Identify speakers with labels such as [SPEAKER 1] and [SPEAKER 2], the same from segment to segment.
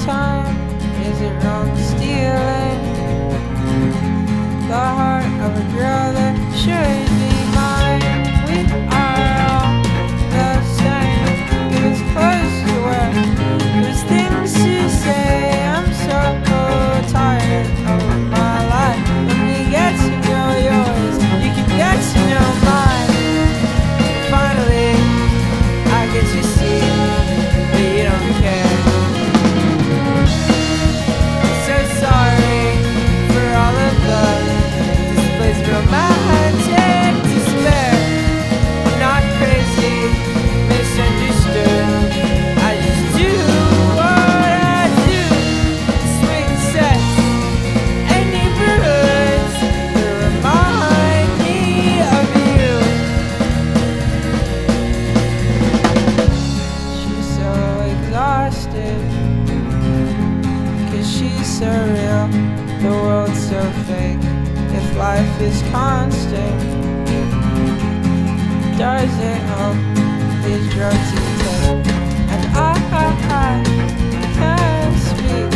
[SPEAKER 1] time. Is it wrong stealing the heart of a girl that should be mine? We are all the same. It was close to where there's things to say. I'm so tired of my life. Let me get to know yours. You can get to know mine. Finally, I get to see that you don't care. I'm so sorry for all of the displays of romantic despair. I'm not crazy, misunderstood. I just do what I do. Swing sets and neighborhoods that remind me of you. She's so exhausted, 'cause she's so real, the world's so fake. If life is constant, does it help these drugs you take? And I can't speak.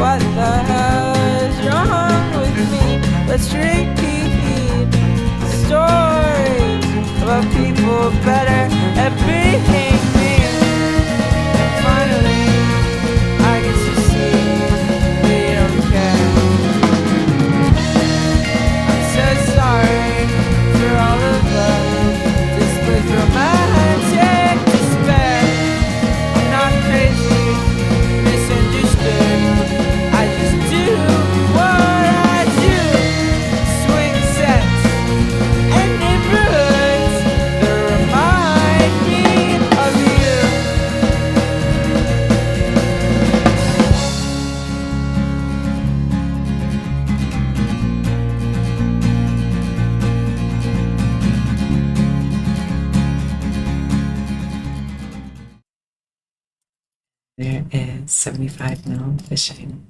[SPEAKER 1] What the hell is wrong with me? Let's repeat stories about people better at being mean. And finally, I get to see that you don't care. I'm so sorry for all of the displays of romantic despair. I'm not crazy, misunderstood. I just do what I do. Swing sets and neighborhoods that remind me of you.
[SPEAKER 2] There is 75 mil fishing.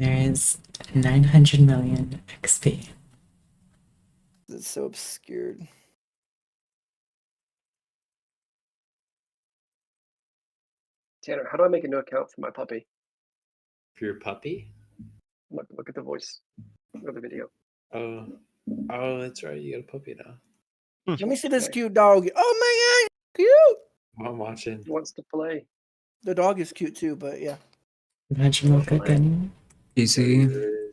[SPEAKER 2] There is 900 million XP.
[SPEAKER 3] It's so obscured.
[SPEAKER 4] Tanner, how do I make a new account for my puppy?
[SPEAKER 5] For your puppy?
[SPEAKER 4] Look at the voice. Look at the video.
[SPEAKER 5] Oh, that's right. You got a puppy now.
[SPEAKER 3] Let me see this
[SPEAKER 4] Okay.
[SPEAKER 3] cute dog. Oh my god, cute!
[SPEAKER 5] I'm watching.
[SPEAKER 4] He wants to play.
[SPEAKER 3] The dog is cute too, but yeah.
[SPEAKER 2] Imagine what cooking.
[SPEAKER 6] Easy,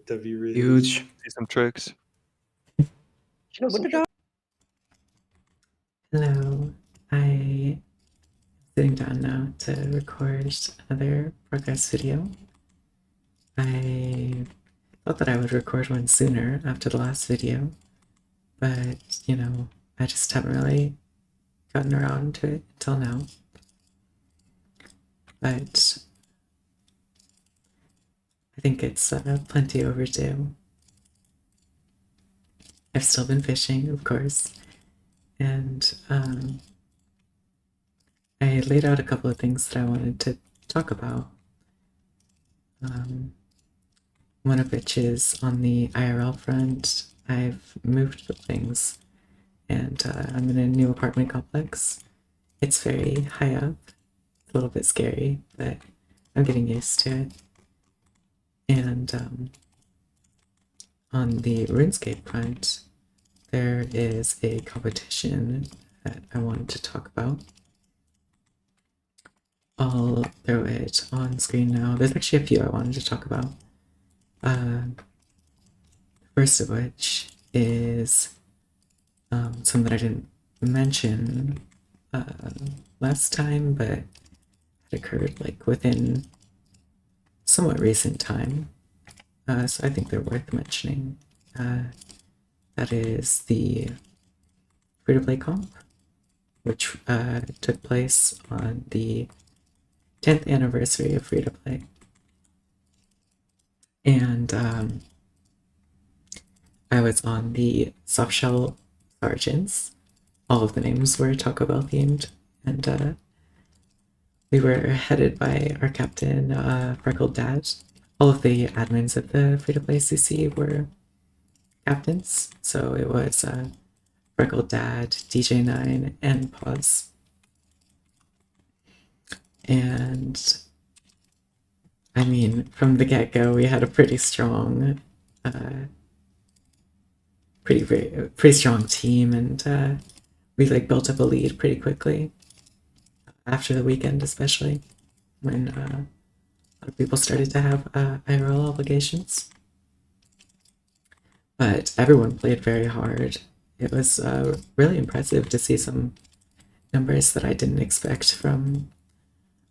[SPEAKER 5] W
[SPEAKER 6] huge.
[SPEAKER 7] See some tricks.
[SPEAKER 4] She knows
[SPEAKER 3] What
[SPEAKER 4] some
[SPEAKER 3] the dog?
[SPEAKER 2] Hello, I'm sitting down now to record another progress video. I thought that I would record one sooner after the last video, but you know, I just haven't really gotten around to it until now. But I think it's plenty overdue. I've still been fishing, of course, and I laid out a couple of things that I wanted to talk about. One of which is on the IRL front. I've moved things, and I'm in a new apartment complex. It's very high up. It's a little bit scary, but I'm getting used to it. And on the RuneScape front, there is a competition that I wanted to talk about. I'll throw it on screen now. There's actually a few I wanted to talk about. First of which is some that I didn't mention last time, but it occurred like within somewhat recent time. So I think they're worth mentioning. That is the free-to-play comp, which took place on the 10th anniversary of free-to-play. And I was on the softshell sergeants. All of the names were Taco Bell themed, and we were headed by our captain, Freckled Dad. All of the admins of the free-to-play CC were captains, so it was Freckled Dad, DJ9, and Pause. And I mean, from the get-go, we had a pretty strong, pretty strong team, and we like built up a lead pretty quickly after the weekend, especially when a lot of people started to have IRL obligations. But everyone played very hard. It was really impressive to see some numbers that I didn't expect from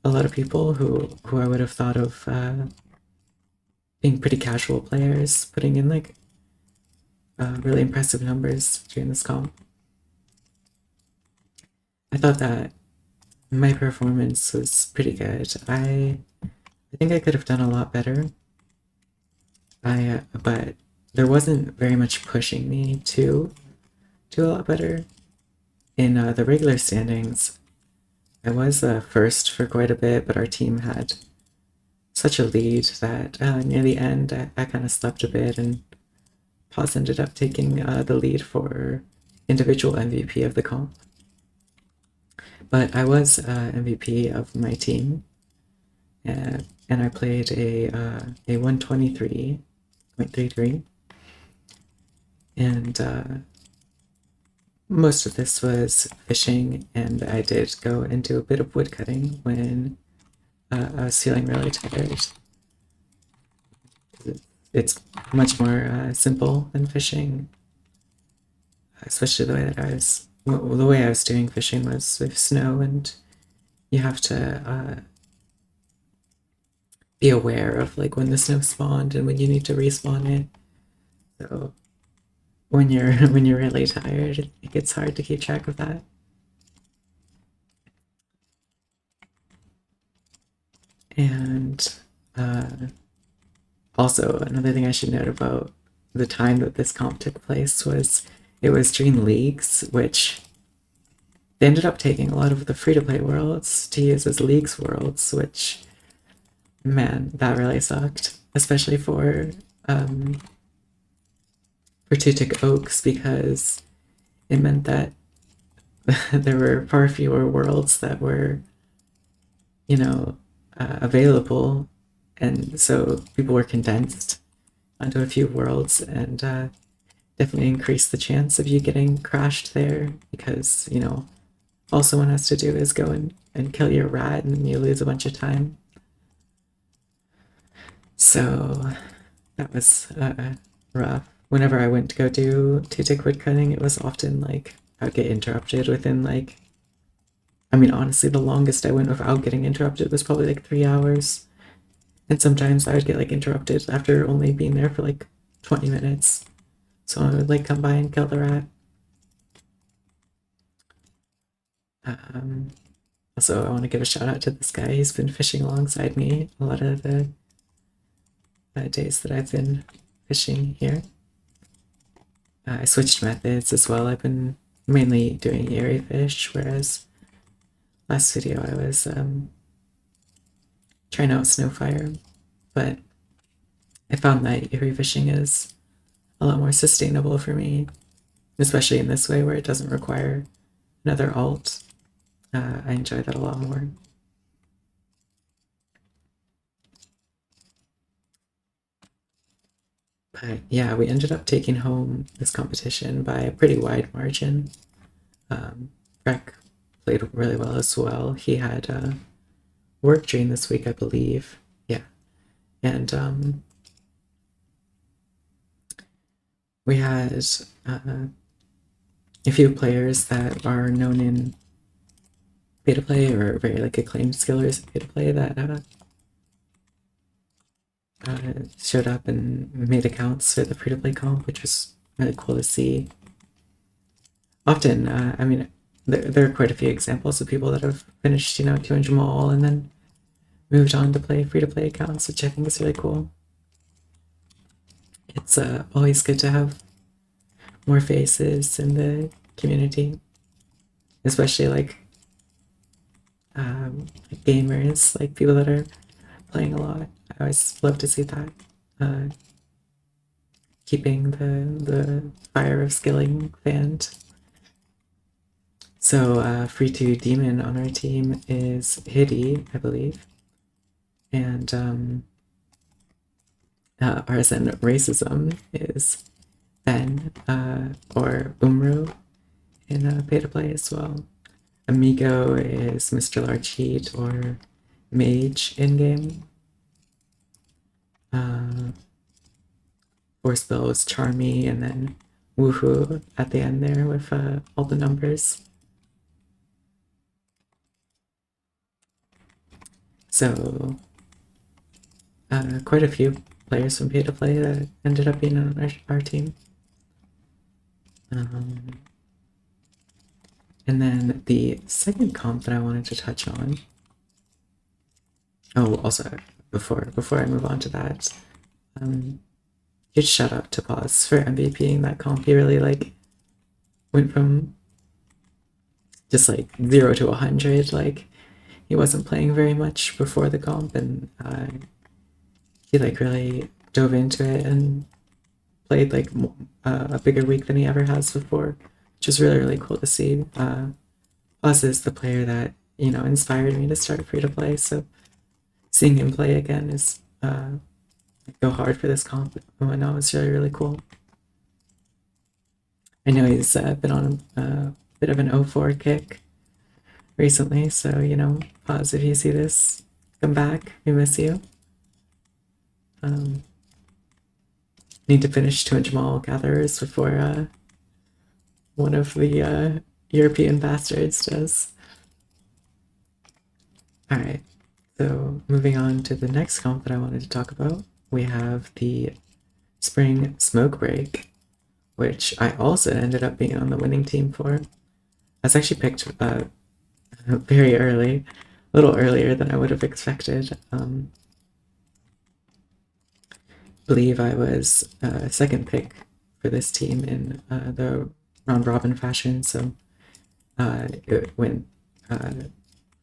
[SPEAKER 2] a lot of people who I would have thought of being pretty casual players, putting in like really impressive numbers during this comp. I thought that my performance was pretty good. I think I could have done a lot better. But there wasn't very much pushing me to do a lot better. In the regular standings, I was first for quite a bit, but our team had such a lead that near the end I kind of slept a bit, and Paz ended up taking the lead for individual MVP of the comp. But I was MVP of my team, and I played a 123.33, and most of this was fishing, and I did go and do a bit of woodcutting when I was feeling really tired. It's much more simple than fishing, especially the way that the way I was doing fishing was with snow, and you have to be aware of like when the snow spawned and when you need to respawn it. So when you're really tired, it gets hard to keep track of that. And also another thing I should note about the time that this comp took place was it was during leagues, which they ended up taking a lot of the free-to-play worlds to use as leagues worlds, which, man, that really sucked, especially for Two-Tick Oaks, because it meant that there were far fewer worlds that were, available, and so people were condensed onto a few worlds, and definitely increased the chance of you getting crashed there, because, all someone has to do is go and kill your rat, and you lose a bunch of time. So that was rough. Whenever I went to go do Two-Tick woodcutting, it was often like I would get interrupted within like, I mean, honestly, the longest I went without getting interrupted was probably like 3 hours. And sometimes I would get like interrupted after only being there for like 20 minutes. So I would like come by and kill the rat. Also, I want to give a shout out to this guy. He's been fishing alongside me a lot of the days that I've been fishing here. I switched methods as well. I've been mainly doing Erie fish, whereas last video I was trying out Snowfire, but I found that Erie fishing is a lot more sustainable for me, especially in this way where it doesn't require another alt. I enjoy that a lot more. But yeah, we ended up taking home this competition by a pretty wide margin. Breck played really well as well. He had work during this week, I believe. Yeah. And we had a few players that are known in beta play or very like acclaimed skillers in beta play that showed up and made accounts for the free-to-play comp, which was really cool to see. Often, I mean, there are quite a few examples of people that have finished, 200 mall and then moved on to play free-to-play accounts, which I think is really cool. It's always good to have more faces in the community, especially like gamers, like people that are playing a lot. I always love to see that. Keeping the fire of skilling fanned. So free to demon on our team is Hiddy, I believe, and RSN racism is Ben or Umru in pay to play as well. Amigo is Mr. Large Heat or Mage in game. Force Bill is Charmy, and then Woohoo at the end there with all the numbers. So quite a few players from pay to play that ended up being on our team. And then the second comp that I wanted to touch on. Oh, also before I move on to that, huge shout out to Pause for MVPing that comp. He really like went from just like 0 to 100. Like he wasn't playing very much before the comp, and he like really dove into it and played like a bigger week than he ever has before, which is really cool to see. Pause is the player that inspired me to start free to play, so seeing him play again is go hard for this comp. I know it's really cool. I know he's been on a bit of an 0-4 kick recently, so Pause, if you see this, come back. We miss you. Need to finish 200 Jamal gatherers before one of the European bastards does. Alright, so moving on to the next comp that I wanted to talk about, we have the Spring Smoke Break, which I also ended up being on the winning team for. I was actually picked very early, a little earlier than I would have expected. Believe I was second pick for this team in the round robin fashion, so it went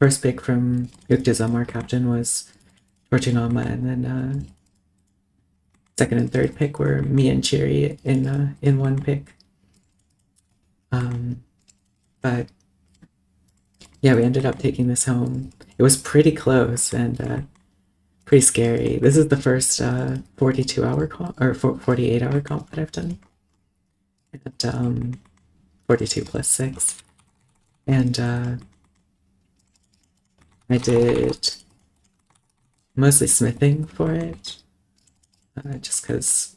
[SPEAKER 2] first pick from Yuktazam, our captain, was Tortunama, and then second and third pick were me and Chiri in one pick. But yeah, we ended up taking this home. It was pretty close and pretty scary. This is the first 42-hour comp or 48-hour comp that I've done. And 42 plus 6. And I did mostly smithing for it. Just because,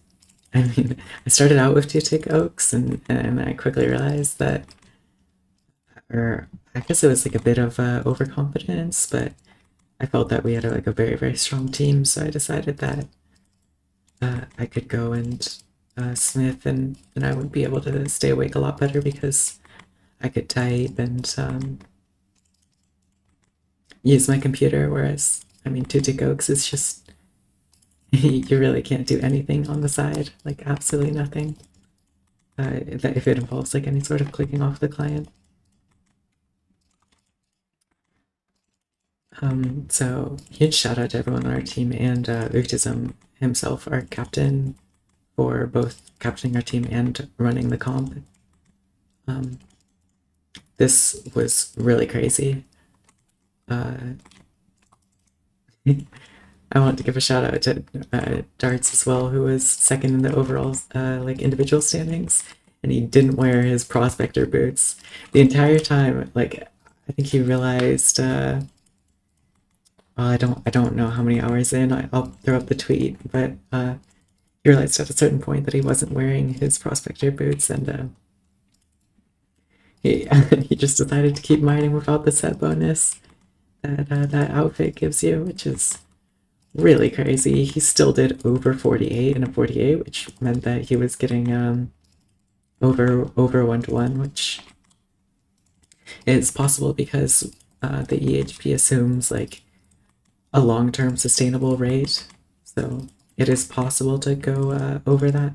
[SPEAKER 2] I started out with 2 tick oaks and I quickly realized that, or I guess it was like a bit of overconfidence, but I felt that we had a very strong team, so I decided that I could go and smith, and I would be able to stay awake a lot better because I could type and use my computer, whereas 2 tick oaks is just you really can't do anything on the side, like absolutely nothing, if it involves like any sort of clicking off the client. So huge shout out to everyone on our team and Uktism himself, our captain, for both captaining our team and running the comp. This was really crazy. I want to give a shout out to Darts as well, who was second in the overall like individual standings, and he didn't wear his prospector boots the entire time. Like I think he realized. I don't know how many hours in. I'll throw up the tweet, but he realized at a certain point that he wasn't wearing his prospector boots, and he he just decided to keep mining without the set bonus that that outfit gives you, which is really crazy. He still did over 48 in a 48, which meant that he was getting over 1-to-1, which is possible because the EHP assumes like a long-term sustainable rate, so it is possible to go over that.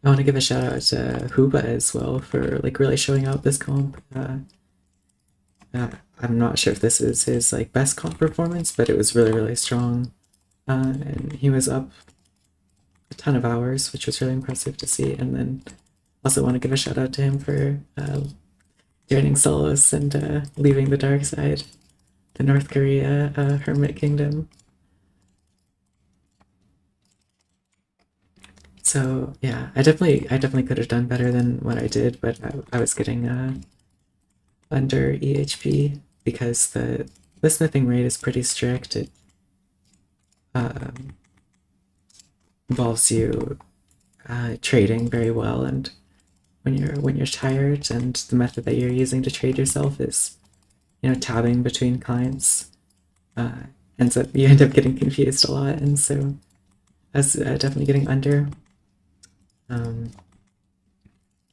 [SPEAKER 2] I want to give a shout out to Huba as well for like really showing out this comp. I'm not sure if this is his like best comp performance, but it was really strong, and he was up a ton of hours, which was really impressive to see. And then also want to give a shout out to him for joining Solos and leaving the dark side, the North Korea Hermit Kingdom. So yeah, I definitely could have done better than what I did, but I was getting under EHP because the smithing rate is pretty strict. It involves you trading very well, and when you're tired, and the method that you're using to trade yourself is, you know, tabbing between clients, you end up getting confused a lot, and so I was definitely getting under.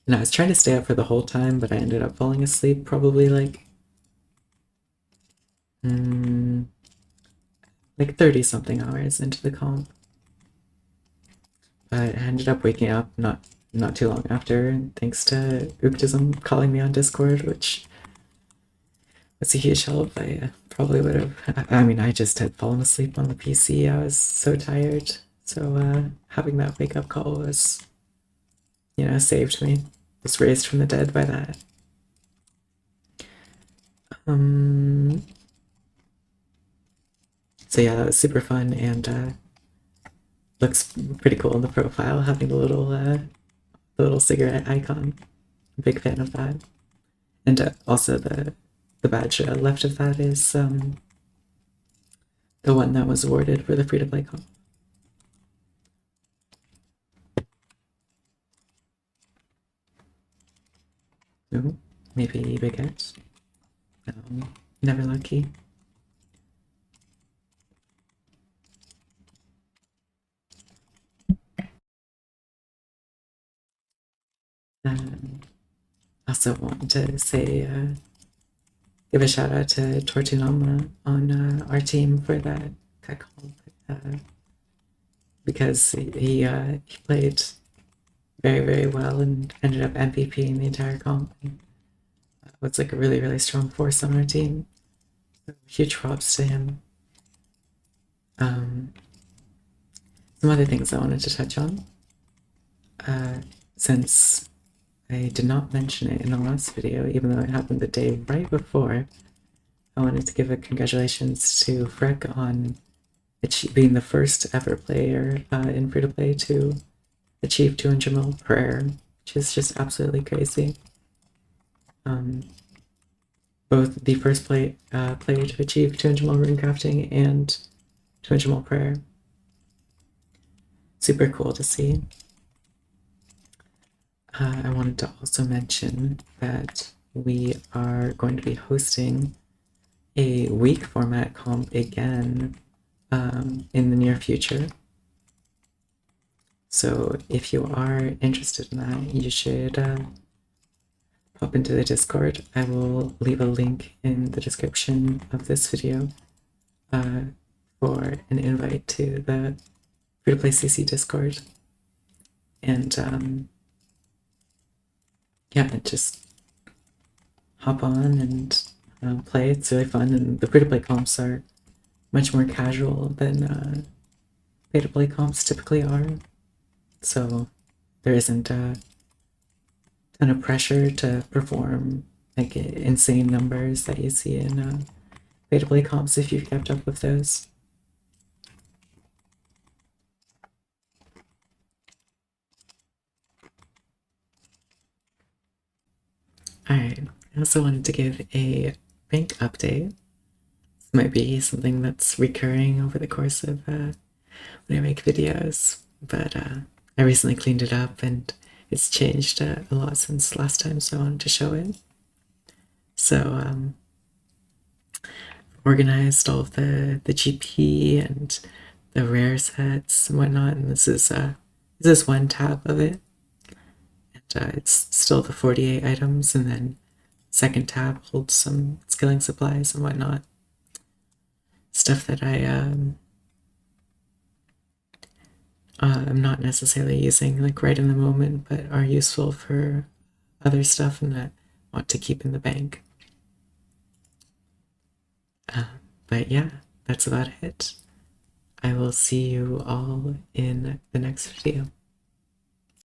[SPEAKER 2] And I was trying to stay up for the whole time, but I ended up falling asleep probably like 30 something hours into the comp. But I ended up waking up not too long after, thanks to Uktism calling me on Discord, which was a huge help. I probably would have. I mean, I just had fallen asleep on the PC. I was so tired. So having that wake up call was, you know, saved me. Was raised from the dead by that. So yeah, that was super fun, and looks pretty cool in the profile, having the little cigarette icon. I'm a big fan of that. And also the badge left of that is the one that was awarded for the free-to-play comp. Ooh, maybe big X. No, never lucky. Also want to say, give a shout out to Tortunama on our team for that comp, because he played very well and ended up MVP in the entire comp. Was like a really strong force on our team. So huge props to him. Some other things I wanted to touch on, since I did not mention it in the last video, even though it happened the day right before. I wanted to give a congratulations to Freck on being the first ever player in free-to-play to achieve 200 mil per hour, which is just absolutely crazy. Both the first player to achieve 200 mil rune crafting and 200 mil per hour. Super cool to see. I wanted to also mention that we are going to be hosting a week format comp again in the near future. So if you are interested in that, you should pop into the Discord. I will leave a link in the description of this video for an invite to the free-to-play CC Discord. And yeah, just hop on and play. It's really fun, and the free-to-play comps are much more casual than pay-to-play comps typically are. So there isn't a ton of pressure to perform like insane numbers that you see in pay-to-play comps if you've kept up with those. Alright, I also wanted to give a bank update. This might be something that's recurring over the course of when I make videos, but I recently cleaned it up and it's changed a lot since last time, so I wanted to show it. So organized all of the GP and the rare sets and whatnot, and this is one tab of it. And it's still the 48 items, and then second tab holds some skilling supplies and whatnot. Stuff that I I'm not necessarily using like right in the moment, but are useful for other stuff and that I want to keep in the bank. But yeah, that's about it. I will see you all in the next video.